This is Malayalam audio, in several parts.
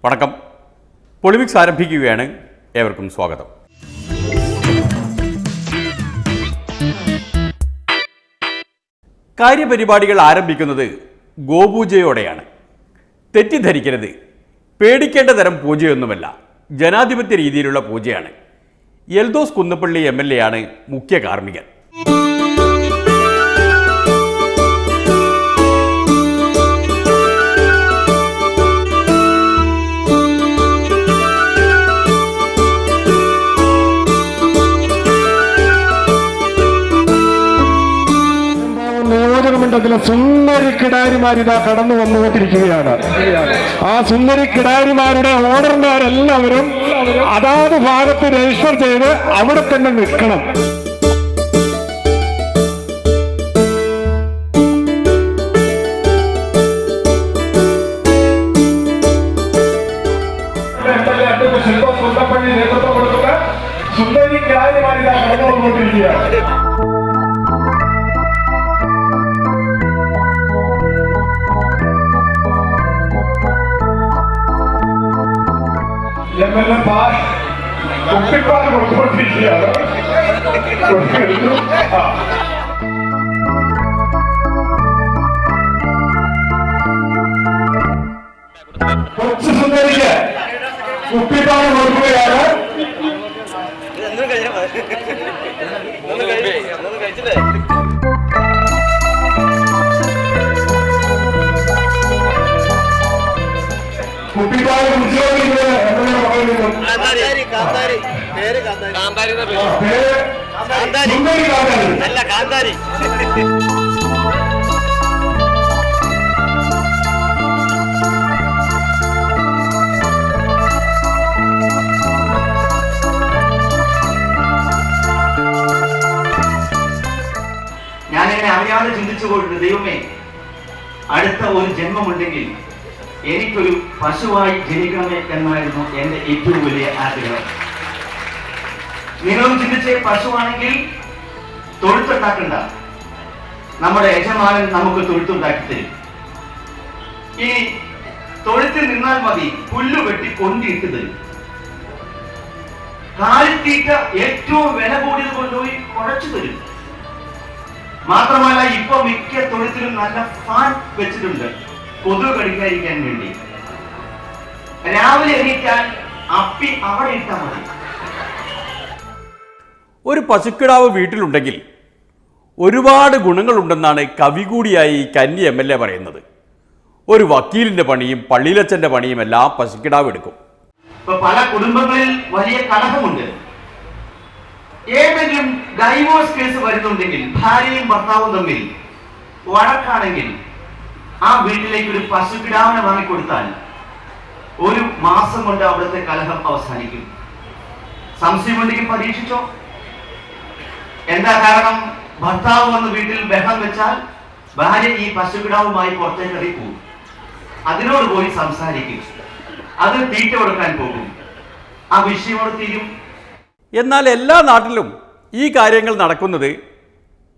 വണക്കം. പൊളിമിക്സ് ആരംഭിക്കുകയാണ്. ഏവർക്കും സ്വാഗതം. കാര്യപരിപാടികൾ ആരംഭിക്കുന്നത് ഗോപൂജയോടെയാണ്. തെറ്റിദ്ധരിക്കരുത്, പേടിക്കേണ്ട തരം പൂജയൊന്നുമല്ല, ജനാധിപത്യ രീതിയിലുള്ള പൂജയാണ്. എൽദോസ് കുന്നപ്പള്ളി MLA ആണ് മുഖ്യ കാർമ്മികൻ. മണ്ഡലത്തിലെ സുന്ദരി കിടാരിമാരിതാ കടന്നു വന്നുകൊണ്ടിരിക്കുകയാണ്. ആ സുന്ദരി കിടാരിമാരുടെ ഓർഡർമാരെല്ലാവരും അതാത് ഭാഗത്ത് രജിസ്റ്റർ ചെയ്ത് അവിടെ തന്നെ നിൽക്കണം. നേതൃത്വം കൊടുക്കുന്ന സുന്ദരി കിടാരിമാരിതാ കടന്നു വന്നുകൊണ്ടിരിക്കുകയാണ്. കുപ്പിപ്പാട് കൊടുത്തുകൊണ്ടിരിക്കുകയാണ്. കൊച്ചു സുന്ദരിക്ക് കുപ്പിപ്പാട് കൊടുക്കുകയാണ്. കുപ്പിപ്പാട് ഞാൻ എന്നെ അറിയാതെ ചിന്തിച്ചുകൊണ്ടിരുന്നു, ദൈവമേ, അടുത്ത ഒരു ജന്മമുണ്ടെങ്കിൽ എനിക്കൊരു പശുവായി ജനിക്കണമേ എന്നായിരുന്നു എൻ്റെ ഏറ്റവും വലിയ ആഗ്രഹം. നിങ്ങളും ചിന്തിച്ച്, പശുവാണെങ്കിൽ തൊഴുത്തുണ്ടാക്കണ്ട, നമ്മുടെ യജമാനൻ നമുക്ക് തൊഴുത്തുണ്ടാക്കി തരും. ഈ തൊഴുത്തിൽ നിന്നാൽ മതി, പുല്ലു വെട്ടി കൊണ്ടിട്ട് തരും. കാലിത്തീറ്റ ഏറ്റവും വില കൂടിയത് കൊണ്ടുപോയി കുഴച്ചു തരും. മാത്രമല്ല, ഇപ്പൊ മിക്ക തൊഴുത്തിലും നല്ല ഫാൻ വെച്ചിട്ടുണ്ട്, കൊതുക് കടിക്കാതിരിക്കാൻ വേണ്ടി. രാവിലെ എണീറ്റാൽ അപ്പി അവിടെ ഇട്ടാൽ മതി. ഒരു പശുക്കിടാവ് വീട്ടിലുണ്ടെങ്കിൽ ഒരുപാട് ഗുണങ്ങളുണ്ടെന്നാണ് കവി കൂടിയായി കന്നി MLA പറയുന്നത്. ഒരു വക്കീലിന്റെ പണിയും പള്ളിയിലച്ചന്റെ പണിയും എല്ലാം പശുക്കിടാവ് എടുക്കും. ഇപ്പൊ പല കുടുംബങ്ങളിൽ വലിയ കലഹമുണ്ട്. ഏതെങ്കിലും ഡൈവോഴ്സ് കേസ് വരുന്നുണ്ടെങ്കിൽ, ഭാര്യയും ഭർത്താവും തമ്മിൽ വഴക്കാണെങ്കിൽ, ആ വീട്ടിലേക്ക് ഒരു പശുക്കിടാവിനെ വാങ്ങിക്കൊടുത്താൽ ഒരു മാസം കൊണ്ട് അവിടുത്തെ കലഹം അവസാനിക്കും. സംശയമുണ്ടെങ്കിൽ പരീക്ഷിച്ചോ. എന്താ കാരണം? ഭർത്താവ് വന്ന് വീട്ടിൽ ബഹളം വെച്ചാൽ ഭാര്യ ഈ പശുക്കിടാവുമായി പുറത്തേക്ക് ഇറങ്ങി പോകും. അതിനോട് പോയി സംസാരിക്കും, അത് തീറ്റ കൊടുക്കാൻ പോകും, ആ വിഷയമോട് തീരും. എന്നാൽ എല്ലാ നാട്ടിലും ഈ കാര്യങ്ങൾ നടക്കുന്നത്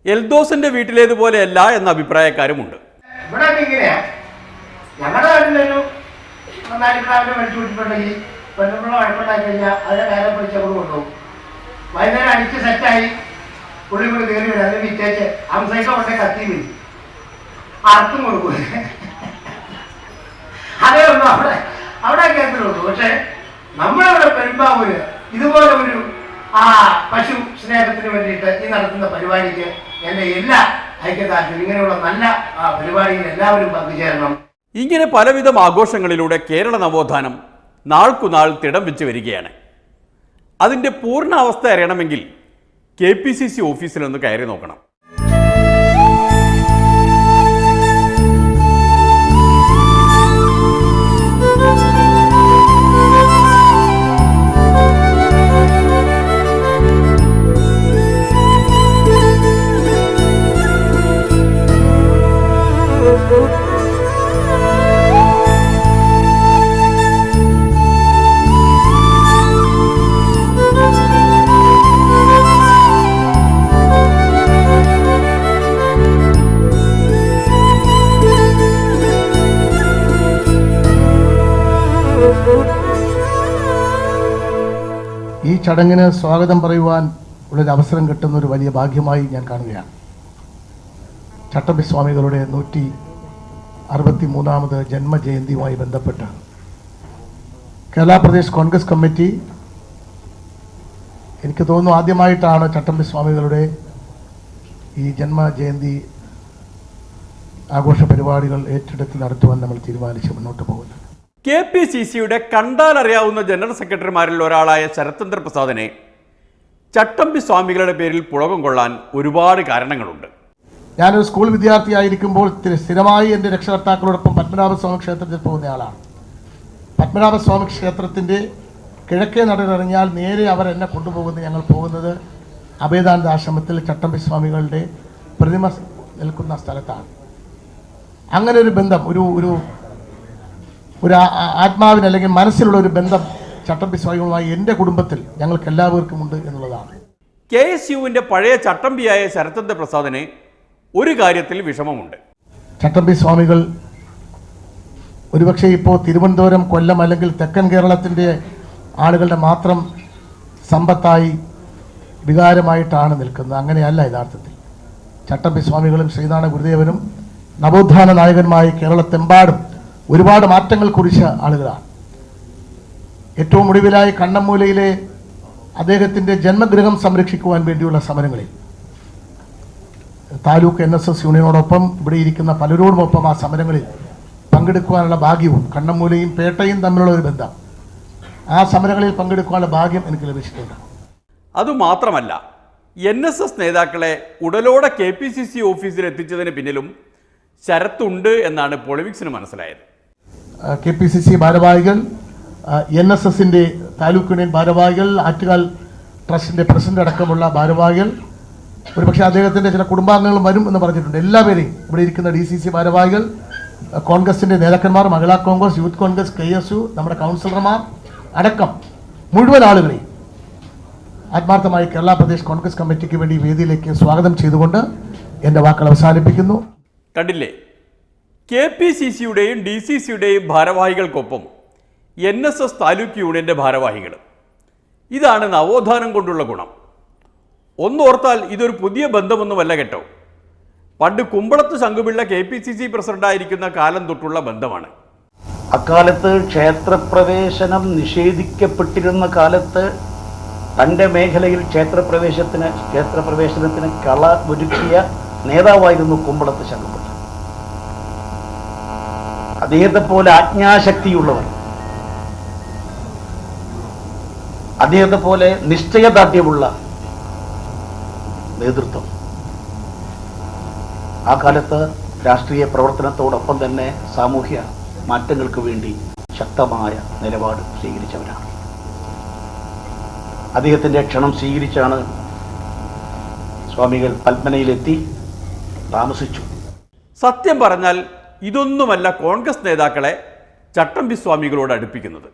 എൽദോസിന്റെ വീട്ടിലേതുപോലെയല്ല എന്ന അഭിപ്രായക്കാരുമുണ്ട്. ഇവിടെ ഇങ്ങനെയാ. ഞങ്ങളുടെ നാട്ടിലൊരു നന്നായിട്ട് രാവിലെ മേടിച്ചു വിട്ടിട്ടുണ്ടെങ്കിൽ പെണ്ണുള്ള വഴക്കുണ്ടാക്കി കഴിഞ്ഞാൽ അതിനെ നേരെ പിടിച്ച് അവിടെ കൊണ്ടുപോകും. വൈകുന്നേരം അടിച്ച് സെറ്റായി പുള്ളി കൂടി കയറി വരും. അതിന് വിറ്റേച്ച് അംസൈക്ക കൊണ്ടേ കത്തി വരും, അർത്ഥം കൊടുക്കും. അതേ ഒന്നും അവിടെ കേട്ടിട്ടുള്ളൂ. പക്ഷെ നമ്മളിവിടെ പെരുമ്പാവൂര് ഇതുപോലെ ഒരു പശു സ്നേഹത്തിന് വേണ്ടിയിട്ട് ഈ നടത്തുന്ന പരിപാടിക്ക് എൻ്റെ എല്ലാ ഐക്യദാർഢ്യം, ഇങ്ങനെയുള്ള നല്ല പരിപാടിയിൽ എല്ലാവരും പങ്കുചേരണം. ഇങ്ങനെ പലവിധം ആഘോഷങ്ങളിലൂടെ കേരള നവോത്ഥാനം നാൾക്കുനാൾ തിടം വെച്ച് വരികയാണ്. അതിൻ്റെ പൂർണ്ണ അവസ്ഥ അറിയണമെങ്കിൽ KPCC ഓഫീസിലൊന്ന് കയറി നോക്കണം. ഈ ചടങ്ങിന് സ്വാഗതം പറയുവാൻ ഉള്ളൊരു അവസരം കിട്ടുന്ന ഒരു വലിയ ഭാഗ്യമായി ഞാൻ കാണുകയാണ്. ചട്ടമ്പി സ്വാമികളുടെ 163ാമത് ജന്മജയന്തിയുമായി ബന്ധപ്പെട്ട് കേരള പ്രദേശ് കോൺഗ്രസ് കമ്മിറ്റി എനിക്ക് തോന്നുന്നു ആദ്യമായിട്ടാണ് ചട്ടമ്പി സ്വാമികളുടെ ഈ ജന്മജയന്തി ആഘോഷ പരിപാടികൾ ഏറ്റെടുത്ത് നടത്തുവാൻ നമ്മൾ തീരുമാനിച്ച് മുന്നോട്ട് പോകുന്നത്. KPCCയുടെ കണ്ടാലറിയാവുന്ന ജനറൽ സെക്രട്ടറിമാരിൽ ഒരാളായ ശരത്ചന്ദ്ര പ്രസാദിനെ ചട്ടമ്പി സ്വാമികളുടെ പേരിൽ പുളകം കൊള്ളാൻ ഒരുപാട് കാരണങ്ങളുണ്ട്. ഞാനൊരു സ്കൂൾ വിദ്യാർത്ഥിയായിരിക്കുമ്പോൾ സ്ഥിരമായി എൻ്റെ രക്ഷകർത്താക്കളോടൊപ്പം പത്മനാഭസ്വാമി ക്ഷേത്രത്തിൽ പോകുന്നയാളാണ്. പത്മനാഭസ്വാമി ക്ഷേത്രത്തിൻ്റെ കിഴക്കേ നടയിലിറങ്ങിയാൽ നേരെ അവർ എന്നെ കൊണ്ടുപോകുന്നത്, ഞങ്ങൾ പോകുന്നത് അഭേദാനന്ദ ആശ്രമത്തിൽ ചട്ടമ്പി സ്വാമികളുടെ പ്രതിമ നിൽക്കുന്ന സ്ഥലത്താണ്. അങ്ങനെ ഒരു ബന്ധം, ഒരു ആത്മാവിന് അല്ലെങ്കിൽ മനസ്സിലുള്ള ഒരു ബന്ധം ചട്ടമ്പി സ്വാമികളുമായി എൻ്റെ കുടുംബത്തിൽ ഞങ്ങൾക്ക് എല്ലാവർക്കും ഉണ്ട് എന്നുള്ളതാണ്. KSUവിൻ്റെ പഴയ ചട്ടമ്പിയായ ശരത്ചന്ദ്ര പ്രസാദിന് ഒരു കാര്യത്തിൽ വിഷമമുണ്ട്. ചട്ടമ്പി സ്വാമികൾ ഒരുപക്ഷെ ഇപ്പോൾ തിരുവനന്തപുരം, കൊല്ലം അല്ലെങ്കിൽ തെക്കൻ കേരളത്തിൻ്റെ ആളുകളുടെ മാത്രം സമ്പത്തായി വികാരമായിട്ടാണ് നിൽക്കുന്നത്. അങ്ങനെയല്ല യഥാർത്ഥത്തിൽ. ചട്ടമ്പി സ്വാമികളും ശ്രീനാരായണ ഗുരുദേവനും നവോത്ഥാന നായകന്മായി കേരളത്തെമ്പാടും ഒരുപാട് മാറ്റങ്ങൾ കുറിച്ച ആളുകളാണ്. ഏറ്റവും ഒടുവിലായി കണ്ണമ്മൂലയിലെ അദ്ദേഹത്തിൻ്റെ ജന്മഗൃഹം സംരക്ഷിക്കുവാൻ വേണ്ടിയുള്ള സമരങ്ങളിൽ താലൂക്ക് NSS യൂണിയനോടൊപ്പം ഇവിടെ ഇരിക്കുന്ന പലരോടുമൊപ്പം ആ സമരങ്ങളിൽ പങ്കെടുക്കുവാനുള്ള ഭാഗ്യവും കണ്ണമ്മൂലയും പേട്ടയും തമ്മിലുള്ള ഒരു ബന്ധം, ആ സമരങ്ങളിൽ പങ്കെടുക്കുവാനുള്ള ഭാഗ്യം എനിക്ക് ലഭിച്ചിട്ടുണ്ട്. അതുമാത്രമല്ല, NSS നേതാക്കളെ ഉടലോടെ KPCC ഓഫീസിൽ എത്തിച്ചതിന് പിന്നിലും ശരത്തുണ്ട് എന്നാണ് പൊളിറ്റിക്സിന് മനസ്സിലായത്. KPCC ഭാരവാഹികൾ, NSSൻ്റെ താലൂക്ക് യൂണിയൻ ഭാരവാഹികൾ, ആറ്റുകാൽ ട്രസ്റ്റിൻ്റെ പ്രസിഡന്റ് അടക്കമുള്ള ഭാരവാഹികൾ, ഒരുപക്ഷെ അദ്ദേഹത്തിൻ്റെ ചില കുടുംബാംഗങ്ങളും വരും എന്ന് പറഞ്ഞിട്ടുണ്ട്. എല്ലാവരെയും ഇവിടെ ഇരിക്കുന്ന DCC ഭാരവാഹികൾ, കോൺഗ്രസിൻ്റെ നേതാക്കന്മാർ, മഹിളാ കോൺഗ്രസ്, യൂത്ത് കോൺഗ്രസ്, KSU, നമ്മുടെ കൗൺസിലർമാർ അടക്കം മുഴുവൻ ആളുകളെയും ആത്മാർത്ഥമായി കേരള പ്രദേശ് കോൺഗ്രസ് കമ്മിറ്റിക്ക് വേണ്ടി വേദിയിലേക്ക് സ്വാഗതം ചെയ്തുകൊണ്ട് എൻ്റെ വാക്കുകൾ അവസാനിപ്പിക്കുന്നു. കണ്ടില്ലേ, KPCCയുടെയും DCCയുടെയും ഭാരവാഹികൾക്കൊപ്പം NSS താലൂക്ക് യൂണിയൻ്റെ ഭാരവാഹികൾ. ഇതാണ് നവോത്ഥാനം കൊണ്ടുള്ള ഗുണം. ഒന്നോർത്താൽ ഇതൊരു പുതിയ ബന്ധമൊന്നുമല്ല കേട്ടോ. പണ്ട് കുമ്പളത്ത് ശങ്കുപിള്ള KPCC പ്രസിഡന്റായിരിക്കുന്ന കാലം തൊട്ടുള്ള ബന്ധമാണ്. അക്കാലത്ത് ക്ഷേത്രപ്രവേശനം നിഷേധിക്കപ്പെട്ടിരുന്ന കാലത്ത് തൻ്റെ മേഖലയിൽ ക്ഷേത്രപ്രവേശനത്തിന് കള ഒരുക്കിയ നേതാവായിരുന്നു കുമ്പളത്ത് ശങ്കുപിള്ള. അദ്ദേഹത്തെ പോലെ ആജ്ഞാശക്തിയുള്ളവർ, അദ്ദേഹത്തെ പോലെ നിശ്ചയദാർഢ്യമുള്ള നേതൃത്വം ആ കാലത്ത് രാഷ്ട്രീയ പ്രവർത്തനത്തോടൊപ്പം തന്നെ സാമൂഹ്യ മാറ്റങ്ങൾക്ക് വേണ്ടി ശക്തമായ നിലപാട് സ്വീകരിച്ചവരാണ്. അദ്ദേഹത്തിൻ്റെ ക്ഷണം സ്വീകരിച്ചാണ് സ്വാമികൾ പത്മനയിലെത്തി താമസിച്ചു. സത്യം പറഞ്ഞാൽ ഇതൊന്നുമല്ല കോൺഗ്രസ് നേതാക്കളെ ചട്ടമ്പി സ്വാമികളോട് അടുപ്പിക്കുന്നത്.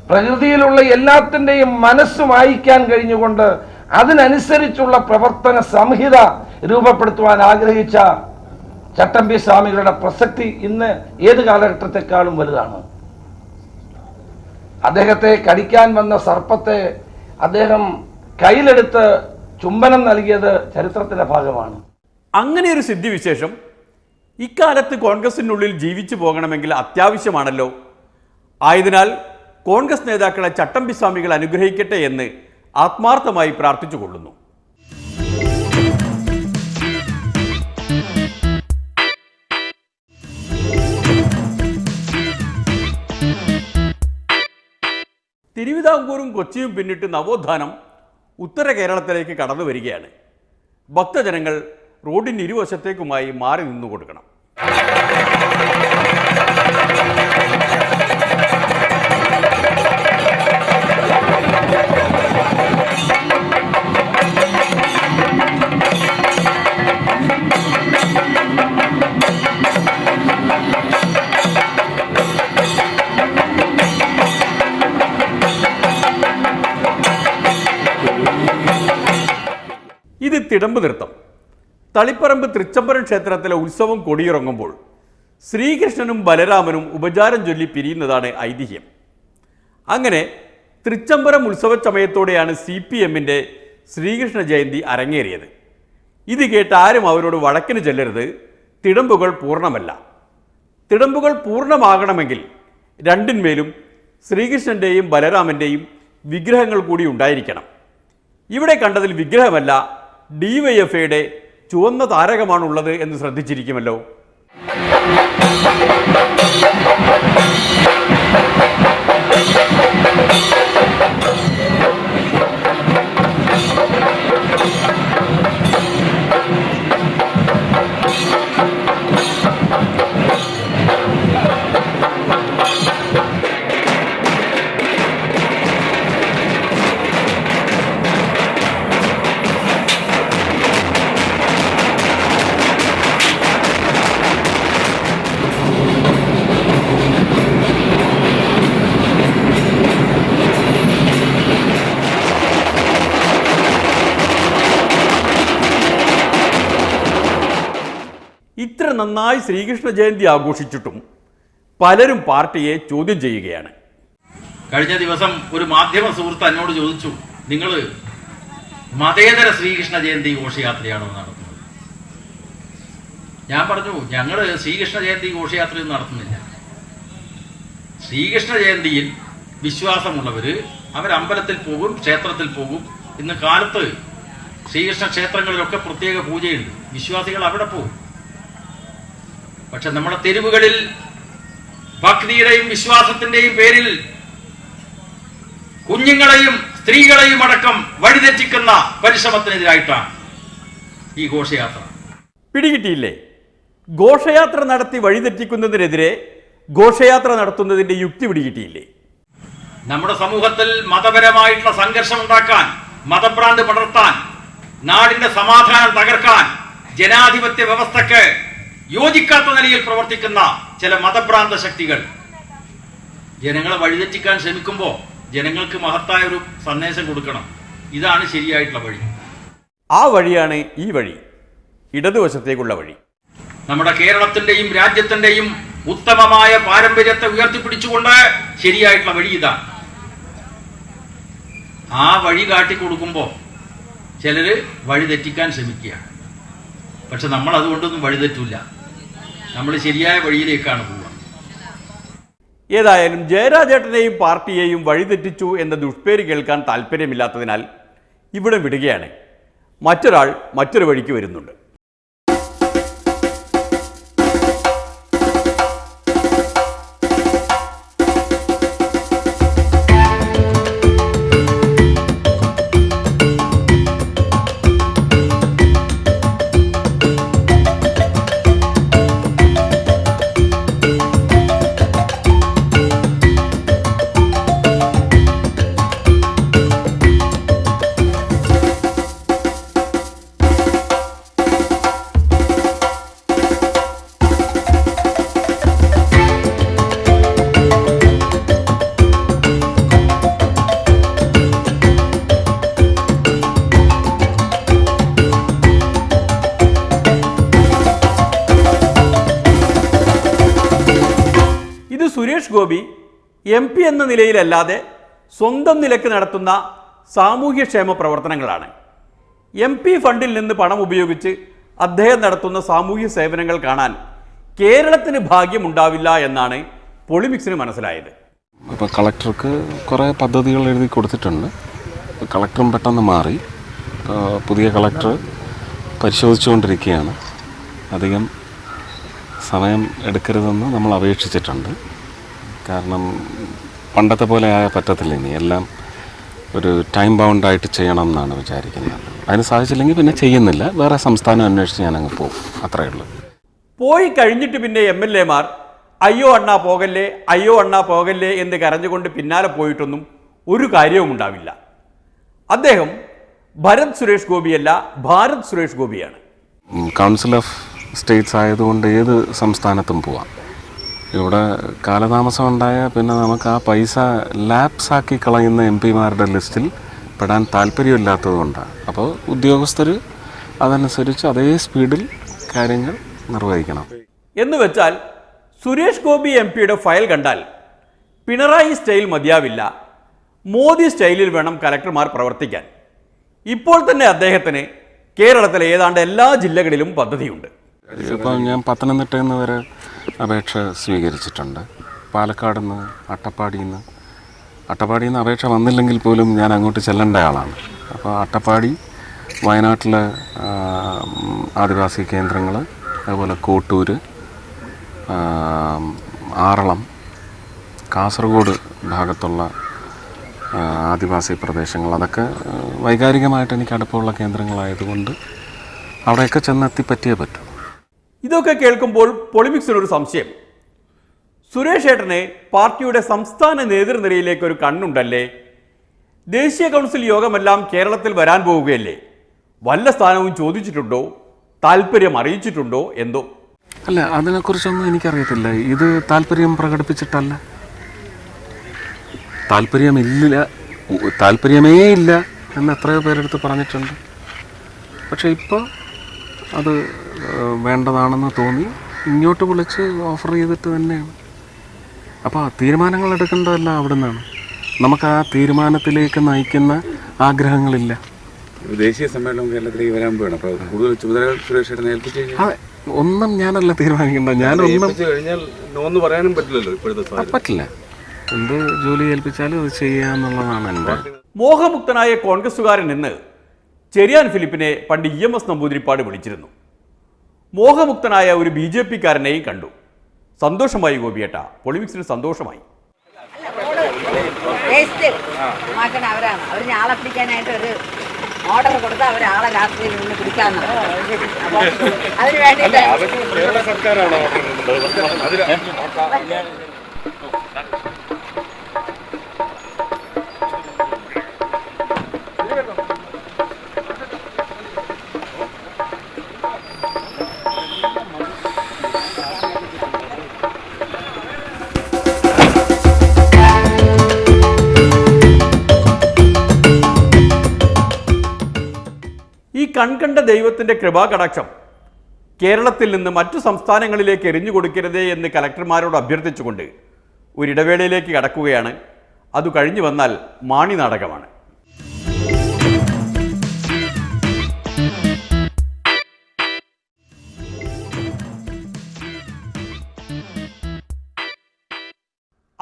പ്രകൃതിയിലുള്ള എല്ലാത്തിൻ്റെയും മനസ്സ് വായിക്കാൻ കഴിഞ്ഞുകൊണ്ട് അതിനനുസരിച്ചുള്ള പ്രവർത്തന സംഹിത രൂപപ്പെടുത്തുവാൻ ആഗ്രഹിച്ച ചട്ടമ്പി സ്വാമികളുടെ പ്രസക്തി ഇന്ന് ഏത് കാലഘട്ടത്തെക്കാളും വലുതാണ്. അദ്ദേഹത്തെ കടിക്കാൻ വന്ന സർപ്പത്തെ അദ്ദേഹം കയ്യിലെടുത്ത് ചുംബനം നൽകിയത് ചരിത്രത്തിന്റെ ഭാഗമാണ്. അങ്ങനെ ഒരു സിദ്ധിവിശേഷം ഇക്കാലത്ത് കോൺഗ്രസിനുള്ളിൽ ജീവിച്ചു പോകണമെങ്കിൽ അത്യാവശ്യമാണല്ലോ. ആയതിനാൽ കോൺഗ്രസ് നേതാക്കളെ ചട്ടമ്പി സ്വാമികൾ അനുഗ്രഹിക്കട്ടെ എന്ന് ആത്മാർത്ഥമായി പ്രാർത്ഥിച്ചുകൊള്ളുന്നു. തിരുവിതാംകൂറും കൊച്ചിയും പിന്നിട്ട് നവോത്ഥാനം ഉത്തര കേരളത്തിലേക്ക് കടന്നു വരികയാണ്. ഭക്തജനങ്ങൾ റോഡിന് ഇരുവശത്തേക്കുമായി മാറി നിന്നു കൊടുക്കണം. ഇത് തിടമ്പ് നൃത്തം. തളിപ്പറമ്പ് തൃച്ചംബരം ക്ഷേത്രത്തിലെ ഉത്സവം കൊടിയിറങ്ങുമ്പോൾ ശ്രീകൃഷ്ണനും ബലരാമനും ഉപചാരം ചൊല്ലി പിരിയുന്നതാണ് ഐതിഹ്യം. അങ്ങനെ തൃച്ചംബരം ഉത്സവ സമയത്തോടെയാണ് CPM-ന്റെ ശ്രീകൃഷ്ണ ജയന്തി അരങ്ങേറിയത്. ഇത് കേട്ട് ആരും അവരോട് വഴക്കിന് ചെല്ലരുത്, തിടമ്പുകൾ പൂർണ്ണമല്ല. തിടമ്പുകൾ പൂർണ്ണമാകണമെങ്കിൽ രണ്ടിന്മേലും ശ്രീകൃഷ്ണൻ്റെയും ബലരാമൻ്റെയും വിഗ്രഹങ്ങൾ കൂടി ഉണ്ടായിരിക്കണം. ഇവിടെ കണ്ടതിൽ വിഗ്രഹമല്ല, DYFIയുടെ ചുവന്ന താരകമാണുള്ളത് എന്ന് ശ്രദ്ധിച്ചിരിക്കുമല്ലോ. ഇത്ര നന്നായി ശ്രീകൃഷ്ണ ജയന്തി ആഘോഷിച്ചിട്ടും പലരും പാർട്ടിയെ ചോദ്യം ചെയ്യുകയാണ്. കഴിഞ്ഞ ദിവസം ഒരു മാധ്യമ സുഹൃത്ത് എന്നോട് ചോദിച്ചു, നിങ്ങൾ മതേതര ശ്രീകൃഷ്ണ ജയന്തി ഘോഷയാത്രയാണോ നടത്തുന്നത്? ഞാൻ പറഞ്ഞു, ഞങ്ങൾ ശ്രീകൃഷ്ണ ജയന്തി ഘോഷയാത്രയൊന്നും നടത്തുന്നില്ല. ശ്രീകൃഷ്ണ ജയന്തിയിൽ വിശ്വാസമുള്ളവർ അവരമ്പലത്തിൽ പോകും, ക്ഷേത്രത്തിൽ പോകും. ഇന്ന് കാലത്ത് ശ്രീകൃഷ്ണ ക്ഷേത്രങ്ങളിലൊക്കെ പ്രത്യേക പൂജയുണ്ട്, വിശ്വാസികൾ അവിടെ പോകും. പക്ഷെ നമ്മുടെ തെരുവുകളിൽ ഭക്തിയുടെയും വിശ്വാസത്തിന്റെയും പേരിൽ കുഞ്ഞുങ്ങളെയും സ്ത്രീകളെയും അടക്കം വഴിതെറ്റിക്കുന്ന പരിശ്രമത്തിനെതിരായിട്ടാണ് ഈ ഘോഷയാത്ര. പിടികിട്ടിയില്ലേ? ഘോഷയാത്ര നടത്തി വഴിതെറ്റിക്കുന്നതിനെതിരെ ഘോഷയാത്ര നടത്തുന്നതിന്റെ യുക്തി പിടികിട്ടിയില്ലേ? നമ്മുടെ സമൂഹത്തിൽ മതപരമായിട്ടുള്ള സംഘർഷം ഉണ്ടാക്കാൻ, മതഭ്രാന്ത് പടർത്താൻ, നാടിന്റെ സമാധാനം തകർക്കാൻ, ജനാധിപത്യ വ്യവസ്ഥക്ക് യോജിക്കാത്ത നിലയിൽ പ്രവർത്തിക്കുന്ന ചില മതഭ്രാന്ത ശക്തികൾ ജനങ്ങളെ വഴിതെറ്റിക്കാൻ ശ്രമിക്കുമ്പോൾ ജനങ്ങൾക്ക് മഹത്തായ ഒരു സന്ദേശം കൊടുക്കണം. ഇതാണ് ശരിയായിട്ടുള്ള വഴി. ആ വഴിയാണ് ഈ വഴി, ഇടതുവശത്തേക്കുള്ള വഴി. നമ്മുടെ കേരളത്തിന്റെയും രാജ്യത്തിന്റെയും ഉത്തമമായ പാരമ്പര്യത്തെ ഉയർത്തിപ്പിടിച്ചുകൊണ്ട് ശരിയായിട്ടുള്ള വഴി ഇതാണ്. ആ വഴി കാട്ടിക്കൊടുക്കുമ്പോൾ ചിലര് വഴിതെറ്റിക്കാൻ ശ്രമിക്കുക. പക്ഷെ നമ്മൾ അതുകൊണ്ടൊന്നും വഴിതെറ്റില്ല, നമ്മൾ ശരിയായ വഴിയിലേക്കാണ് പോവുക. ഏതായാലും ജയരാജേട്ടനെയും പാർട്ടിയെയും വഴിതെറ്റിച്ചു എന്ന ദുഷ്പേര് കേൾക്കാൻ താല്പര്യമില്ലാത്തതിനാൽ ഇവിടെ വിടുകയാണ്. മറ്റൊരാൾ മറ്റൊരു വഴിക്ക് വരുന്നുണ്ട്. സുരേഷ് ഗോപി MP എന്ന നിലയിലല്ലാതെ സ്വന്തം നിലക്ക് നടത്തുന്ന സാമൂഹ്യക്ഷേമ പ്രവർത്തനങ്ങളാണ്. MP ഫണ്ടിൽ നിന്ന് പണം ഉപയോഗിച്ച് അദ്ദേഹം നടത്തുന്ന സാമൂഹ്യ സേവനങ്ങൾ കാണാൻ കേരളത്തിന് ഭാഗ്യമുണ്ടാവില്ല എന്നാണ് പൊളിമിക്സിന് മനസ്സിലായത്. ഇപ്പോൾ കളക്ടർക്ക് കുറേ പദ്ധതികൾ എഴുതി കൊടുത്തിട്ടുണ്ട്. കളക്ടറും പെട്ടെന്ന് മാറി, പുതിയ കളക്ടർ പരിശോധിച്ചുകൊണ്ടിരിക്കുകയാണ്. അധികം സമയം എടുക്കരുതെന്ന് നമ്മൾ അപേക്ഷിച്ചിട്ടുണ്ട്. കാരണം പണ്ടത്തെ പോലെ ആയാൽ പറ്റത്തില്ല, ഇനി എല്ലാം ഒരു ടൈം ബൗണ്ടായിട്ട് ചെയ്യണം എന്നാണ് വിചാരിക്കുന്നത്. അതിന് സാധിച്ചില്ലെങ്കിൽ പിന്നെ ചെയ്യുന്നില്ല, വേറെ സംസ്ഥാനം അന്വേഷിച്ച് ഞാനങ്ങ് പോകും, അത്രയേ ഉള്ളൂ. പോയി കഴിഞ്ഞിട്ട് പിന്നെ MLA-മാർ അയ്യോ അണ്ണാ പോകല്ലേ, അയ്യോ അണ്ണാ പോകല്ലേ എന്ന് കരഞ്ഞുകൊണ്ട് പിന്നാലെ പോയിട്ടൊന്നും ഒരു കാര്യവും ഉണ്ടാവില്ല. അദ്ദേഹം ഭരത് സുരേഷ് ഗോപിയല്ല, ഭാരത് സുരേഷ് ഗോപിയാണ്. കൗൺസിൽ ഓഫ് സ്റ്റേറ്റ്സ് ആയതുകൊണ്ട് ഏത് സംസ്ഥാനത്തും പോവാം. ഇവിടെ കാലതാമസം ഉണ്ടായാൽ പിന്നെ നമുക്ക് ആ പൈസ ലാപ്സാക്കി കളയുന്ന MP-മാരുടെ ലിസ്റ്റിൽ പെടാൻ താല്പര്യമില്ലാത്തതുകൊണ്ടാണ്. അപ്പോൾ ഉദ്യോഗസ്ഥർ അതനുസരിച്ച് അതേ സ്പീഡിൽ കാര്യങ്ങൾ നിർവഹിക്കണം. എന്ന് വെച്ചാൽ സുരേഷ് ഗോപി MP-യുടെ ഫയൽ കണ്ടാൽ പിണറായി സ്റ്റൈൽ മതിയാവില്ല, മോദി സ്റ്റൈലിൽ വേണം കലക്ടർമാർ പ്രവർത്തിക്കാൻ. ഇപ്പോൾ തന്നെ അദ്ദേഹത്തിന് കേരളത്തിലെ ഏതാണ്ട് എല്ലാ ജില്ലകളിലും പദ്ധതിയുണ്ട്. ഇപ്പം ഞാൻ പത്തനംതിട്ടയിൽ നിന്ന് വരെ അപേക്ഷ സ്വീകരിച്ചിട്ടുണ്ട്. പാലക്കാട് നിന്ന്, അട്ടപ്പാടിയിൽ നിന്ന് അപേക്ഷ വന്നില്ലെങ്കിൽ പോലും ഞാൻ അങ്ങോട്ട് ചെല്ലേണ്ട ആളാണ്. അപ്പോൾ അട്ടപ്പാടി, വയനാട്ടിലെ ആദിവാസി കേന്ദ്രങ്ങൾ, അതുപോലെ കോട്ടൂർ, ആറളം, കാസർഗോഡ് ഭാഗത്തുള്ള ആദിവാസി പ്രദേശങ്ങൾ, അതൊക്കെ വൈകാരികമായിട്ട് എനിക്ക് അടുപ്പമുള്ള കേന്ദ്രങ്ങളായതുകൊണ്ട് അവിടെയൊക്കെ ചെന്നെത്തി പറ്റിയേ പറ്റൂ. ഇതൊക്കെ കേൾക്കുമ്പോൾ പൊളിമിക്സിനൊരു സംശയം. സുരേഷ് ഏട്ടനെ പാർട്ടിയുടെ സംസ്ഥാന നേതൃനിരയിലേക്ക് ഒരു കണ്ണുണ്ടല്ലേ? ദേശീയ കൗൺസിൽ യോഗമെല്ലാം കേരളത്തിൽ വരാൻ പോവുകയല്ലേ? വല്ല സ്ഥാനവും ചോദിച്ചിട്ടുണ്ടോ? താല്പര്യം അറിയിച്ചിട്ടുണ്ടോ? എന്തോ? അല്ല, അതിനെക്കുറിച്ചൊന്നും എനിക്കറിയത്തില്ല. ഇത് താല്പര്യം പ്രകടിപ്പിച്ചിട്ടല്ല, താല്പര്യമേ ഇല്ല എന്ന് എത്രയോ പേരെടുത്ത് പറഞ്ഞിട്ടുണ്ട്. പക്ഷേ ഇപ്പോൾ അത് വേണ്ടതാണെന്ന് തോന്നി ഇങ്ങോട്ട് വിളിച്ച് ഓഫർ ചെയ്തിട്ട് തന്നെയാണ്. അപ്പോൾ തീരുമാനങ്ങൾ എടുക്കേണ്ടതല്ല അവിടെ നിന്നാണ്. നമുക്ക് ആ തീരുമാനത്തിലേക്ക് നയിക്കുന്ന ആഗ്രഹങ്ങളില്ല. ദേശീയ സമ്മേളനം കേരളത്തിലേക്ക് വരാൻ പോവാണ്. അപ്പോൾ കൂടുതൽ ചുമതലകൾ സുരേഷ് ഏട്ടനെ ഏൽപ്പിച്ചു കഴിഞ്ഞാൽ ഒന്നും ഞാനല്ല തീരുമാനിക്കേണ്ട. ഞാനൊന്നും കഴിഞ്ഞാൽ നോന്ന് പറയാനും പറ്റില്ലല്ലോ ഇപ്പോഴത്തെ പറ്റില്ല. എന്ത് ജോലി ഏൽപ്പിച്ചാലും അത് ചെയ്യാന്നുള്ളതാണ് എൻ്റെ. മോഹമുക്തനായ കോൺഗ്രസുകാരൻ എന്ന് ചെറിയാൻ ഫിലിപ്പിനെ പണ്ട് EMS നമ്പൂതിരിപ്പാട് വിളിച്ചിരുന്നു. മോഹമുക്തനായ ഒരു BJP-കാരനെയും കണ്ടു. സന്തോഷമായി ഗോപിയേട്ട, പൊളിമിക്സിന് സന്തോഷമായി. അവരാണ് അവർ ആളെ പിടിക്കാനായിട്ട് ഒരു ഓർഡർ കൊടുത്താൽ അവരാളെ രാത്രിയിൽ നിന്ന് പിടിക്കാന്ന്. അതിന് വേണ്ടിയിട്ട് ഈ കൺകണ്ട ദൈവത്തിൻ്റെ കൃപാകടാക്ഷം കേരളത്തിൽ നിന്ന് മറ്റു സംസ്ഥാനങ്ങളിലേക്ക് എറിഞ്ഞു കൊടുക്കരുതേ എന്ന് കലക്ടർമാരോട് അഭ്യർത്ഥിച്ചുകൊണ്ട് ഒരിടവേളയിലേക്ക് കടക്കുകയാണ്. അത് കഴിഞ്ഞു വന്നാൽ മാണി നാടകമാണ്.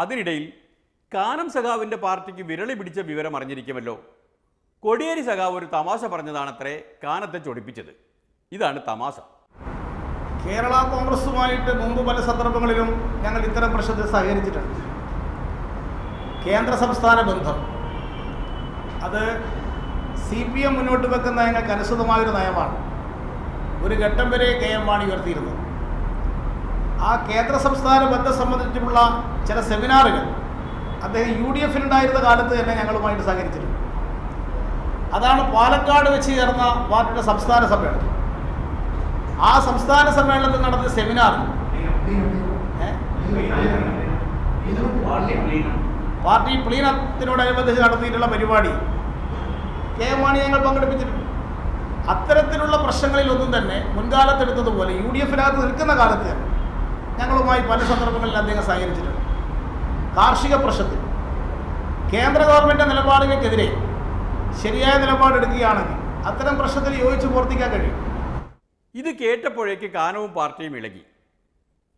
അതിനിടയിൽ കാനം സഖാവിൻ്റെ പാർട്ടിക്ക് വിരളി പിടിച്ച വിവരം അറിഞ്ഞിരിക്കുമല്ലോ. കോടിയേരി സഖാവ് ഒരു തമാശ പറഞ്ഞതാണത്രേ കാനത്തെ ചൊടിപ്പിച്ചത്. ഇതാണ് തമാശ. കേരള കോൺഗ്രസുമായിട്ട് മുമ്പ് പല സന്ദർഭങ്ങളിലും ഞങ്ങൾ ഇത്തരം പ്രശ്നത്തിൽ സഹകരിച്ചിട്ടുണ്ട്. കേന്ദ്ര സംസ്ഥാന ബന്ധം അത് CPM മുന്നോട്ട് വെക്കുന്ന ഞങ്ങൾക്ക് അനുസൃതമായൊരു നയമാണ്. ഒരു ഘട്ടം വരെ KM മാണി ഉയർത്തിയിരുന്നത്. ആ കേന്ദ്ര സംസ്ഥാന ബന്ധം സംബന്ധിച്ചുള്ള ചില സെമിനാറുകൾ അദ്ദേഹം UDF-ലുണ്ടായിരുന്ന കാലത്ത് തന്നെ ഞങ്ങളുമായിട്ട് സഹകരിച്ചിട്ടുണ്ട്. അതാണ് പാലക്കാട് വെച്ച് ചേർന്ന പാർട്ടിയുടെ സംസ്ഥാന സമ്മേളനം. ആ സംസ്ഥാന സമ്മേളനത്തിൽ നടത്തിയ സെമിനാർ പാർട്ടി പ്ലീനത്തിനോടനുബന്ധിച്ച് നടത്തിയിട്ടുള്ള പരിപാടി KM മാണി ഞങ്ങൾ പങ്കെടുപ്പിച്ചിട്ടുണ്ട്. അത്തരത്തിലുള്ള പ്രശ്നങ്ങളിലൊന്നും തന്നെ മുൻകാലത്തെടുത്തതുപോലെ UDF-നകത്ത് നിൽക്കുന്ന കാലത്ത് തന്നെ ഞങ്ങളുമായി പല സന്ദർഭങ്ങളിൽ അദ്ദേഹം സഹകരിച്ചിട്ടുണ്ട്. കാർഷിക പ്രശ്നത്തിൽ കേന്ദ്ര ഗവൺമെൻറ് നിലപാടുകൾക്കെതിരെ ശരിയായ നിലപാടെടുക്കുകയാണെങ്കിൽ അത്തരം പ്രശ്നത്തിൽ യോജിച്ച് പ്രവർത്തിക്കാൻ കഴിയും. ഇത് കേട്ടപ്പോഴേക്ക് കാനവും പാർട്ടിയും ഇളകി.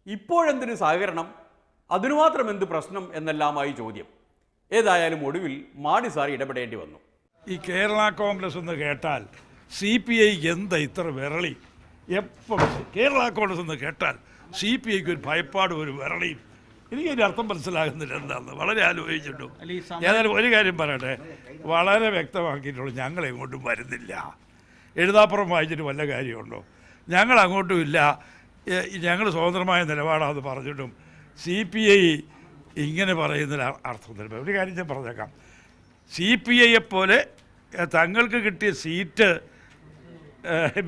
ഇപ്പോഴെന്തിനു സഹകരണം, അതിനുമാത്രം എന്ത് പ്രശ്നം എന്നെല്ലാമായി ചോദ്യം. ഏതായാലും ഒടുവിൽ മാണി സാർ ഇടപെടേണ്ടി വന്നു. ഈ കേരള കോൺഗ്രസ് എന്ന് കേട്ടാൽ CPI എന്താ ഇത്ര വിരളി? എപ്പോൾ കേരള കോൺഗ്രസ് എന്ന് കേട്ടാൽ CPIക്ക് ഒരു ഭയപ്പാടും ഒരു വിരളിയും. എനിക്കതിൻ്റെ അർത്ഥം മനസ്സിലാകുന്നില്ല എന്താണെന്ന് വളരെ ആലോചിച്ചിട്ടു. ഏതായാലും ഒരു കാര്യം പറയട്ടെ, വളരെ വ്യക്തമാക്കിയിട്ടുള്ളൂ, ഞങ്ങൾ എങ്ങോട്ടും വരുന്നില്ല. എഴുതാപ്പുറം വായിച്ചിട്ട് വല്ല കാര്യമുണ്ടോ? ഞങ്ങൾ അങ്ങോട്ടും ഇല്ല, ഞങ്ങൾ സ്വതന്ത്രമായ നിലപാടാണെന്ന് പറഞ്ഞിട്ടും CPI ഇങ്ങനെ പറയുന്നതിൽ അർത്ഥം. ഒരു കാര്യം ഞാൻ പറഞ്ഞേക്കാം, CPIയെപ്പോലെ തങ്ങൾക്ക് കിട്ടിയ സീറ്റ്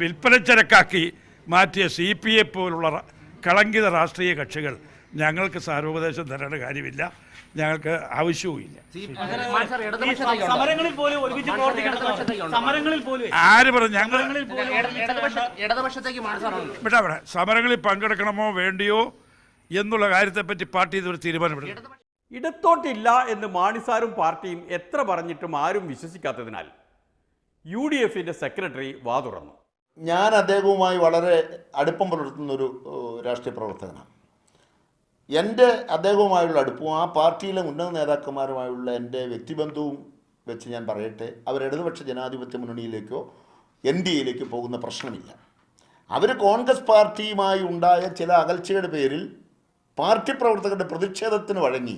വിൽപ്പനച്ചരക്കാക്കി മാറ്റിയ CPI പോലുള്ള കളങ്കിത രാഷ്ട്രീയ കക്ഷികൾ ഞങ്ങൾക്ക് സാരോപദേശം തരേണ്ട കാര്യമില്ല, ഞങ്ങൾക്ക് ആവശ്യവുമില്ല. ആര് പറഞ്ഞു ഞങ്ങൾ സമരങ്ങളിൽ പങ്കെടുക്കണമോ വേണ്ടിയോ എന്നുള്ള കാര്യത്തെപ്പറ്റി പാർട്ടി ഇതൊരു തീരുമാനമെടുക്കും. ഇടത്തോട്ടില്ല എന്ന് മാണിസാറും പാർട്ടിയും എത്ര പറഞ്ഞിട്ടും ആരും വിശ്വസിക്കാത്തതിനാൽ UDFന്റെ സെക്രട്ടറി വാ തുറന്നു. ഞാൻ അദ്ദേഹവുമായി വളരെ അടുപ്പം പുലർത്തുന്നൊരു രാഷ്ട്രീയ പ്രവർത്തകനാണ്. എൻ്റെ അദ്ദേഹവുമായുള്ള അടുപ്പവും ആ പാർട്ടിയിലെ ഉന്നത നേതാക്കന്മാരുമായുള്ള എൻ്റെ വ്യക്തിബന്ധവും വെച്ച് ഞാൻ പറയട്ടെ, അവർ ഇടതുപക്ഷ ജനാധിപത്യ മുന്നണിയിലേക്കോ NDAയിലേക്കോ പോകുന്ന പ്രശ്നമില്ല. അവർ കോൺഗ്രസ് പാർട്ടിയുമായി ഉണ്ടായ ചില അകൽച്ചയുടെ പേരിൽ പാർട്ടി പ്രവർത്തകരുടെ പ്രതിഷേധത്തിന് വഴങ്ങി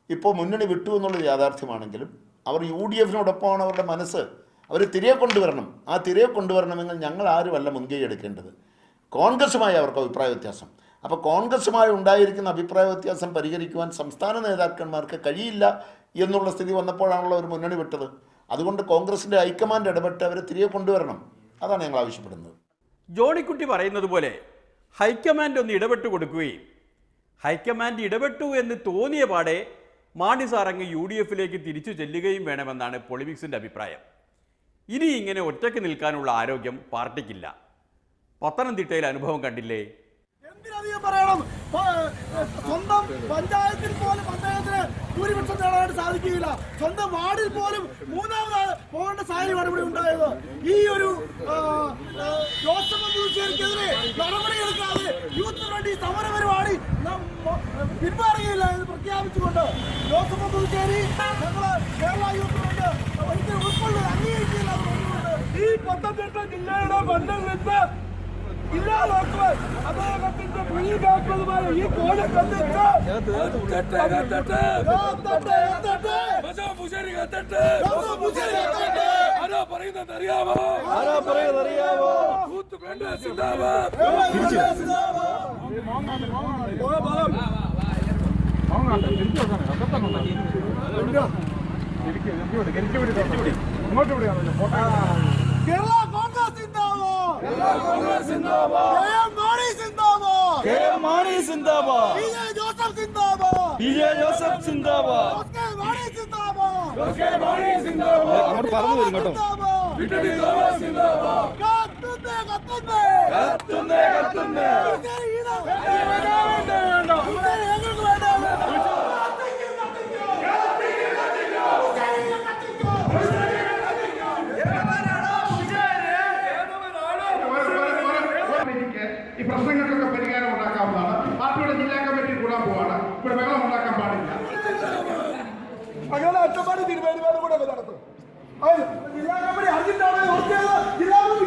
ഇപ്പോൾ മുന്നണി വിട്ടു എന്നുള്ളത് യാഥാർത്ഥ്യമാണെങ്കിലും അവർ UDFനോടൊപ്പമാണ് അവരുടെ മനസ്സ്. അവർ തിരികെ കൊണ്ടുവരണം. ആ തിരികെ കൊണ്ടുവരണമെങ്കിൽ ഞങ്ങൾ ആരുമല്ല മുൻകൈ എടുക്കേണ്ടത്. കോൺഗ്രസുമായി അവർക്ക് അഭിപ്രായ വ്യത്യാസം. അപ്പോൾ കോൺഗ്രസുമായി ഉണ്ടായിരിക്കുന്ന അഭിപ്രായ വ്യത്യാസം പരിഹരിക്കുവാൻ സംസ്ഥാന നേതാക്കന്മാർക്ക് കഴിയില്ല എന്നുള്ള സ്ഥിതി വന്നപ്പോഴാണല്ലോ അവർ മുന്നണി വിട്ടത്. അതുകൊണ്ട് കോൺഗ്രസിൻ്റെ ഹൈക്കമാൻഡ് ഇടപെട്ട് അവരെ തിരികെ കൊണ്ടുവരണം. അതാണ് ഞങ്ങൾ ആവശ്യപ്പെടുന്നത്. ജോണിക്കുട്ടി പറയുന്നത് പോലെ ഹൈക്കമാൻഡ് ഒന്ന് ഇടപെട്ട് കൊടുക്കുകയും ഹൈക്കമാൻഡ് ഇടപെട്ടു എന്ന് തോന്നിയ പാടെ മാണി സാറങ്ങ് UDFലേക്ക് തിരിച്ചു ചെല്ലുകയും വേണമെന്നാണ് പൊളിമിക്സിൻ്റെ അഭിപ്രായം. ഇനി ഇങ്ങനെ ഒറ്റയ്ക്ക് നിൽക്കാനുള്ള ആരോഗ്യം പാർട്ടിക്കില്ല. പത്തനംതിട്ടയിൽ അനുഭവം കണ്ടില്ലേ? എന്തിനധികം പറയണം? സ്വന്തം പഞ്ചായത്തിൽ പോലും അദ്ദേഹത്തിന് ഭൂരിപക്ഷം നേടാനായിട്ട് സാധിക്കുകയില്ല. സ്വന്തം വാർഡിൽ പോലും മൂന്നാമത് പോകേണ്ട സാഹചര്യമാണ് ഇവിടെ ഉണ്ടായത്. ഈ ഒരു ജോസഫ് പുതുശ്ശേരിക്കെതിരെ നടപടിയെടുക്കാതെ യൂത്തിന് വേണ്ടി സമരപരിപാടി പിന്മാറുകയില്ല എന്ന് പ്രഖ്യാപിച്ചുകൊണ്ട് ജോസഫ് പുതുശ്ശേരി ഞങ്ങൾ കേരള യൂത്തിന് വേണ്ടി ഒരിക്കലും ഉൾക്കൊള്ളുക അംഗീകരിക്കില്ല. ഈ പത്തനംതിട്ട ജില്ലയുടെ മണ്ണിൽ നിന്ന് ഇല്ലാതാക്കുവാൻ അദ്ദേഹത്തിന്റെ ഭൂരിഭാഗമായ ഈ കോലം കണ്ടിട്ട് പറയുന്നതറിയാമോ? കേരള കോൺഗ്രസ് സിന്ദാബാദ്, മാണി സിന്ദാബാദ്, മാണി സിന്ദാബാദ്, ജോസഫ് സിന്ദാബാദ്, ജോസഫ് സിന്ദാബാദ്, മാണി സിന്ദാബാദ്, മാണി സിന്ദാബാദ്. അങ്ങോട്ട് പറഞ്ഞു വരും കേട്ടോ. കത്തുന്നേ കത്തുന്നേ കത്തുന്നേ കത്തുന്നേ ഈ പ്രശ്നങ്ങൾക്കൊക്കെ പരിഹാരം ഉണ്ടാക്കാവുന്നതാണ്. പാർട്ടിയുടെ ജില്ലാ കമ്മിറ്റി കൂടാൻ പോവാണ്. ഇവിടെ വെള്ളം ഉണ്ടാക്കാൻ പാടില്ല. അങ്ങനെ അറ്റപ്പാടി തീരുമാനം കൂടെ നടത്തും. ജില്ലാ കമ്മിറ്റി അറിഞ്ഞിട്ടാണ് ജില്ലാ കമ്മിറ്റി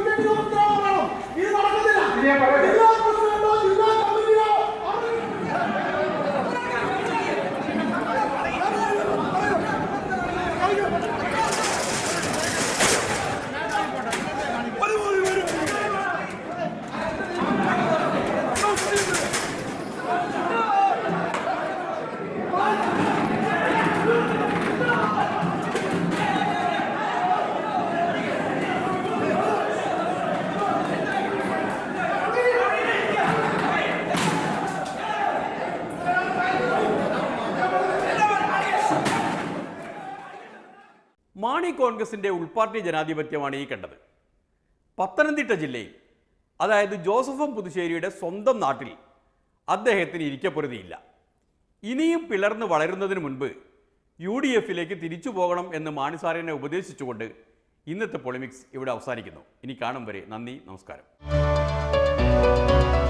ഇത് നടക്കുന്നില്ല. ജില്ലാ പ്രസിഡന്റോ ജില്ലാ കമ്മിറ്റിയോ മാണി കോൺഗ്രസിൻ്റെ ഉൾപാർട്ടി ജനാധിപത്യമാണ് ഈ കണ്ടത്. പത്തനംതിട്ട ജില്ലയിൽ, അതായത് ജോസഫ് പുതുശ്ശേരിയുടെ സ്വന്തം നാട്ടിൽ അദ്ദേഹത്തിന് ഇരിക്കപ്പൊരുതിയില്ല. ഇനിയും പിളർന്ന് വളരുന്നതിന് മുൻപ് UDFലേക്ക് തിരിച്ചു പോകണം എന്ന് മാണി സാറിനെ ഉപദേശിച്ചുകൊണ്ട് ഇന്നത്തെ പൊളിമിക്സ് ഇവിടെ അവസാനിക്കുന്നു. ഇനി കാണും വരെ നന്ദി, നമസ്കാരം.